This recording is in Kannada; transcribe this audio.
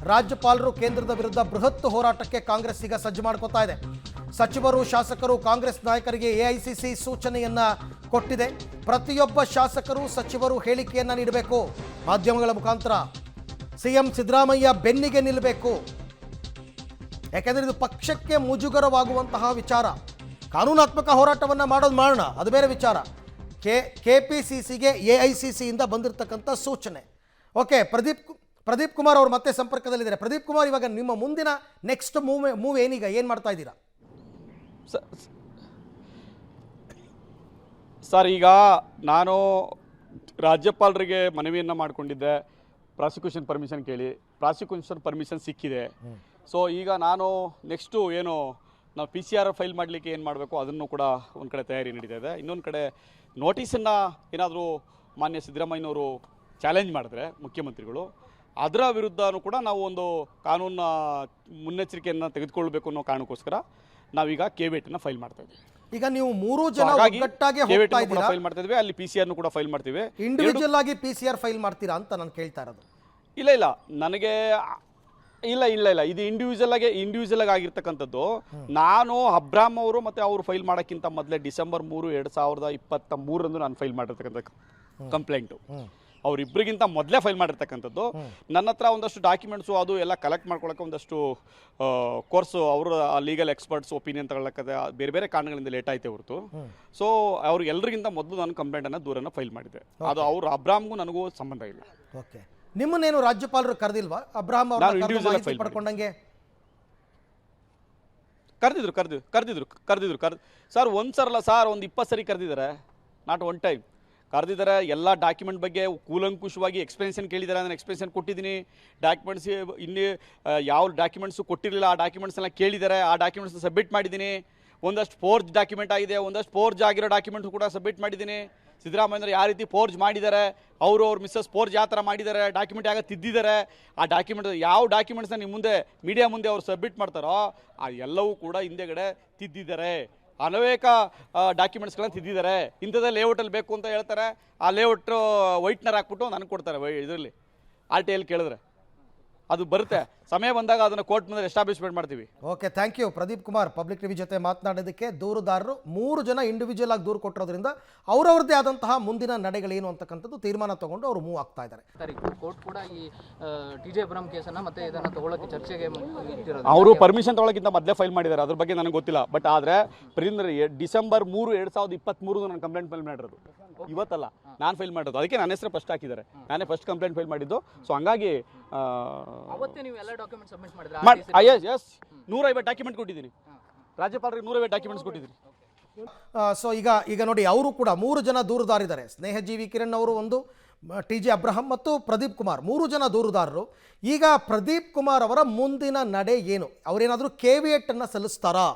ರಾಜ್ಯಪಾಲರು ಕೇಂದ್ರದ ವಿರುದ್ಧ ಬೃಹತ್ ಹೋರಾಟಕ್ಕೆ ಕಾಂಗ್ರೆಸ್ ಈಗ ಸಜ್ಜು ಮಾಡ್ಕೋತಾ ಇದೆ. ಸಚಿವರು ಶಾಸಕರು ಕಾಂಗ್ರೆಸ್ ನಾಯಕರಿಗೆ ಎಐಸಿಸಿ ಸೂಚನೆಯನ್ನ ಕೊಟ್ಟಿದೆ. ಪ್ರತಿಯೊಬ್ಬ ಶಾಸಕರು ಸಚಿವರು ಹೇಳಿಕೆಯನ್ನ ನೀಡಬೇಕು. ಮಾಧ್ಯಮಗಳ ಮುಖಾಂತರ ಸಿಎಂ ಸಿದ್ದರಾಮಯ್ಯ ಬೆನ್ನಿಗೆ ನಿಲ್ಲಬೇಕು. ಯಾಕೆಂದರೆ ಇದು ಪಕ್ಷಕ್ಕೆ ಮುಜುಗರವಾಗುವಂತಹ ವಿಚಾರ. ಕಾನೂನಾತ್ಮಕ ಹೋರಾಟವನ್ನು ಮಾಡೋಣ, ಅದು ಬೇರೆ ವಿಚಾರ. ಕೆಪಿಸಿಸಿಗೆ ಎಐಸಿಸಿಯಿಂದ ಬಂದಿರತಕ್ಕಂಥ ಸೂಚನೆ. ಓಕೆ, ಪ್ರದೀಪ್ ಕುಮಾರ್ ಅವರು ಮತ್ತೆ ಸಂಪರ್ಕದಲ್ಲಿದ್ದಾರೆ. ಪ್ರದೀಪ್ ಕುಮಾರ್, ಇವಾಗ ನಿಮ್ಮ ಮುಂದಿನ ನೆಕ್ಸ್ಟ್ ಮೂವ್ ಏನೀಗ, ಏನು ಮಾಡ್ತಾ ಇದ್ದೀರಾ ಸರ್? ಈಗ ನಾನು ರಾಜ್ಯಪಾಲರಿಗೆ ಮನವಿಯನ್ನು ಮಾಡಿಕೊಂಡಿದ್ದೆ, ಪ್ರಾಸಿಕ್ಯೂಷನ್ ಪರ್ಮಿಷನ್ ಕೇಳಿ. ಪ್ರಾಸಿಕ್ಯೂಷನ್ ಪರ್ಮಿಷನ್ ಸಿಕ್ಕಿದೆ. ಸೊ ಈಗ ನಾನು ನೆಕ್ಸ್ಟು ಏನು ನಾವು PCR ಫೈಲ್ ಮಾಡಲಿಕ್ಕೆ ಏನು ಮಾಡಬೇಕು ಅದನ್ನು ಕೂಡ ಒಂದು ಕಡೆ ತಯಾರಿ ನಡೀತಾ ಇದೆ. ಇನ್ನೊಂದು ಕಡೆ ನೋಟಿಸನ್ನು ಏನಾದರೂ ಮಾನ್ಯ ಸಿದ್ದರಾಮಯ್ಯನವರು ಚಾಲೆಂಜ್ ಮಾಡಿದ್ರೆ ಮುಖ್ಯಮಂತ್ರಿಗಳು, ಅದರ ವಿರುದ್ಧನೂ ಕೂಡ ನಾವು ಒಂದು ಕಾನೂನು ಮುನ್ನೆಚ್ಚರಿಕೆಯನ್ನು ತೆಗೆದುಕೊಳ್ಬೇಕು ಅನ್ನೋ ಕಾರಣಕ್ಕೋಸ್ಕರ ನಾವೀಗ ಕೇವಿಯೇಟನ್ನು ಫೈಲ್ ಮಾಡ್ತಾ ಇದ್ದೀವಿ. ಈಗ ನೀವು ಮೂರು ಜನ ಒಗ್ಗಟ್ಟಾಗಿ ಹೋಗ್ತಾ ಇದ್ದೀರಾ, ಫೈಲ್ ಮಾಡ್ತಾ ಇದ್ದೀವಿ. ಅಲ್ಲಿ PCR ಕೂಡ ಫೈಲ್ ಮಾಡ್ತೀವಿ. ಇಂಡಿವಿಜುವಲ್ ಆಗಿ PCR ಫೈಲ್ ಮಾಡ್ತೀರಾ ಅಂತ ನಾನು ಕೇಳ್ತಾ ಇರೋದು. ಇಲ್ಲ ನನಗೆ ಇಲ್ಲ ಇದು ಇಂಡಿವಿಜುವಲ್ ಆಗಿ ಆಗಿರ್ತಕ್ಕಂಥದ್ದು. ನಾನು ಅಬ್ರಾಮ್ ಅವರು ಮತ್ತೆ ಅವರು ಫೈಲ್ ಮಾಡೋಕ್ಕಿಂತ ಮೊದಲೇ ಡಿಸೆಂಬರ್ 3, 2023 ನಾನು ಫೈಲ್ ಮಾಡಿರ್ತಕ್ಕಂಥ ಕಂಪ್ಲೇಂಟು ಅವರಿಬ್ಬರಿಗಿಂತ ಮೊದಲೇ ಫೈಲ್ ಮಾಡಿರ್ತಕ್ಕಂಥದ್ದು. ನನ್ನ ಹತ್ರ ಒಂದಷ್ಟು ಡಾಕ್ಯುಮೆಂಟ್ಸು ಅದು ಎಲ್ಲ ಕಲೆಕ್ಟ್ ಮಾಡ್ಕೊಳ್ಳೋಕೆ ಒಂದಷ್ಟು ಕೋರ್ಸು ಅವರು ಲೀಗಲ್ ಎಕ್ಸ್ಪರ್ಟ್ಸ್ ಒಪಿನಿಯನ್ ತಗೊಳ್ಳೋಕೆ ಬೇರೆ ಬೇರೆ ಕಾರಣಗಳಿಂದ ಲೇಟ್ ಆಯ್ತು ಹೊರತು. ಸೊ ಅವ್ರಿಗೆಲ್ಲರಿಗಿಂತ ಮೊದಲು ನಾನು ಕಂಪ್ಲೇಂಟನ್ನು ದೂರನ್ನು ಫೈಲ್ ಮಾಡಿದ್ದೆ. ಅದು ಅವರು ಅಬ್ರಾಮ್ಗೂ ನನಗೂ ಸಂಬಂಧ ಇಲ್ಲ. ಓಕೆ, ನಿಮ್ಮನ್ನೇನು ರಾಜ್ಯಪಾಲರು ಕರೆದಿಲ್ವಾ? ಅಬ್ರಾಹಂ ಅವರು ಪಡ್ಕೊಂಡಂಗೆ ಕರೆದಿದ್ರು ಸರ್. ಒಂದ್ಸರಲ್ಲ ಸರ್, ಒಂದು 20 ಸರಿ ಕರೆದಿದ್ದಾರೆ. ನಾಟ್ ಒನ್ ಟೈಮ್ ಕರೆದಿದ್ದಾರೆ. ಎಲ್ಲ ಡಾಕ್ಯುಮೆಂಟ್ ಬಗ್ಗೆ ಕೂಲಂಕುಷವಾಗಿ ಎಕ್ಸ್ಪ್ಲನೇಷನ್ ಕೇಳಿದ್ದಾರೆ. ನಾನು ಎಕ್ಸ್ಪ್ಲನೇಷನ್ ಕೊಟ್ಟಿದ್ದೀನಿ. ಡಾಕ್ಯುಮೆಂಟ್ಸ್ ಇನ್ನೂ ಯಾವ ಡಾಕ್ಯುಮೆಂಟ್ಸು ಕೊಟ್ಟಿರಲಿಲ್ಲ ಆ ಡಾಕ್ಯುಮೆಂಟ್ಸ್ನೆಲ್ಲ ಕೇಳಿದ್ದಾರೆ. ಆ ಡಾಕ್ಯುಮೆಂಟ್ಸ್ನ ಸಬ್ಮಿಟ್ ಮಾಡಿದ್ದೀನಿ. ಒಂದಷ್ಟು ಫೋರ್ಜ್ ಡಾಕ್ಯುಮೆಂಟ್ ಆಗಿದೆ, ಒಂದಷ್ಟು ಫೋರ್ಜ್ ಆಗಿರೋ ಡಾಕ್ಯುಮೆಂಟ್ಸ್ ಕೂಡ ಸಬ್ಮಿಟ್ ಮಾಡಿದ್ದೀನಿ. ಸಿದ್ದರಾಮಯ್ಯನವರು ಯಾವ ರೀತಿ ಫೋರ್ಜ್ ಮಾಡಿದ್ದಾರೆ, ಅವ್ರ ಮಿಸ್ಸಸ್ ಫೋರ್ಜ್ ಯಾವ ಥರ ಮಾಡಿದ್ದಾರೆ, ಡಾಕ್ಯುಮೆಂಟ್ ಯಾಕೆ ತಿದ್ದಿದ್ದಾರೆ, ಆ ಡಾಕ್ಯುಮೆಂಟ್ ಯಾವ ಡಾಕ್ಯುಮೆಂಟ್ಸ್ನ ನಿಮ್ಮ ಮುಂದೆ ಮೀಡಿಯಾ ಮುಂದೆ ಅವ್ರು ಸಬ್ಮಿಟ್ ಮಾಡ್ತಾರೋ ಆ ಎಲ್ಲವೂ ಕೂಡ ಹಿಂದೆಗಡೆ ತಿದ್ದಿದ್ದಾರೆ. ಅನೇಕ ಡಾಕ್ಯುಮೆಂಟ್ಸ್ಗಳನ್ನ ತಿದ್ದಿದ್ದಾರೆ. ಇಂಥದ್ದೇ ಲೇಔಟಲ್ಲಿ ಬೇಕು ಅಂತ ಹೇಳ್ತಾರೆ. ಆ ಲೇಔಟ್ ವೈಟ್ನರ್ ಹಾಕ್ಬಿಟ್ಟು ನನಗೆ ಕೊಡ್ತಾರೆ. ಇದರಲ್ಲಿ RTI ಕೇಳಿದ್ರೆ ಅದು ಬರುತ್ತೆ. ಸಮಯ ಬಂದಾಗ ಅದನ್ನು ಕೋರ್ಟ್ ಮುಂದೆ ಎಸ್ಟಾಬ್ಲಿಷ್ಮೆಂಟ್ ಮಾಡ್ತೀವಿ. Okay, thank you Pradeep Kumar. Public TV ಜೊತೆ ಮಾತನಾಡೋದಕ್ಕೆ. ದೂರುದಾರರು 3 ಜನ ಇಂಡಿವಿಜುವಲ್ ಆಗಿ ದೂರು ಕೊಟ್ಟಿರೋದ್ರಿಂದ ಅವರವ್ರದ್ದೇ ಆದಂತಹ ಮುಂದಿನ ನಡೆಗಳೇನು ಅಂತಕ್ಕಂಥದ್ದು ತೀರ್ಮಾನ ತಗೊಂಡು ಅವರು ಮೂವ್ ಆಗ್ತಾ ಇದ್ದಾರೆ. ಕೋರ್ಟ್ ಕೂಡ ಈ TJ ಅಬ್ರಾಮ್ ಕೇಸನ್ನು ಮತ್ತೆ ಇದನ್ನು ತಗೊಳ್ಳೋಕೆ ಚರ್ಚೆಗೆ ಅವರು ಪರ್ಮಿಷನ್ ತಗೊಳ್ಳೋಕ್ಕಿಂತ ಮೊದಲೇ ಫೈಲ್ ಮಾಡಿದ್ದಾರೆ. ಅದ್ರ ಬಗ್ಗೆ ನನಗೆ ಗೊತ್ತಿಲ್ಲ. ಬಟ್ ಆದರೆ ಡಿಸೆಂಬರ್ 3, 2023 ನಾನು ಕಂಪ್ಲೇಂಟ್ ಫೈಲ್ ಮಾಡಿರೋದು. ಇವತ್ತಲ್ಲ ನಾನು ಫೈಲ್ ಮಾಡೋದು. ಅದಕ್ಕೆ ನನ್ನ ಹೆಸರು ಫಸ್ಟ್ ಹಾಕಿದ್ದಾರೆ. ನಾನೇ ಫಸ್ಟ್ ಕಂಪ್ಲೇಂಟ್ ಫೈಲ್ ಮಾಡಿದ್ದು. ಸೊ ಹಂಗಾಗಿ ಅವತ್ತೇ ನೀವು ಎಲ್ಲ ಡಾಕ್ಯುಮೆಂಟ್ ಸಬ್ಮಿಟ್ ಮಾಡಿದ್ರೆ 150 ಡಾಕ್ಯುಮೆಂಟ್ ಕೊಟ್ಟಿದ್ದೀನಿ. ರಾಜ್ಯಪಾಲರಿಗೆ 150 ಡಾಕ್ಯುಮೆಂಟ್ಸ್ ಕೊಟ್ಟಿದ್ದೀನಿ. ಸೊ ಈಗ ನೋಡಿ, ಅವರು ಕೂಡ 3 ಜನ ದೂರುದಾರಿದ್ದಾರೆ. ಸ್ನೇಹಜೀವಿ ಕಿರಣ್ ಅವರು, ಒಂದು TJ ಅಬ್ರಾಹಂ ಮತ್ತು ಪ್ರದೀಪ್ ಕುಮಾರ್, 3 ಜನ ದೂರುದಾರರು. ಈಗ ಪ್ರದೀಪ್ ಕುಮಾರ್ ಅವರ ಮುಂದಿನ ನಡೆ ಏನು? ಅವರೇನಾದರೂ ಕೇವಿಯೇಟ್ ಅನ್ನು ಸಲ್ಲಿಸ್ತಾರಾ?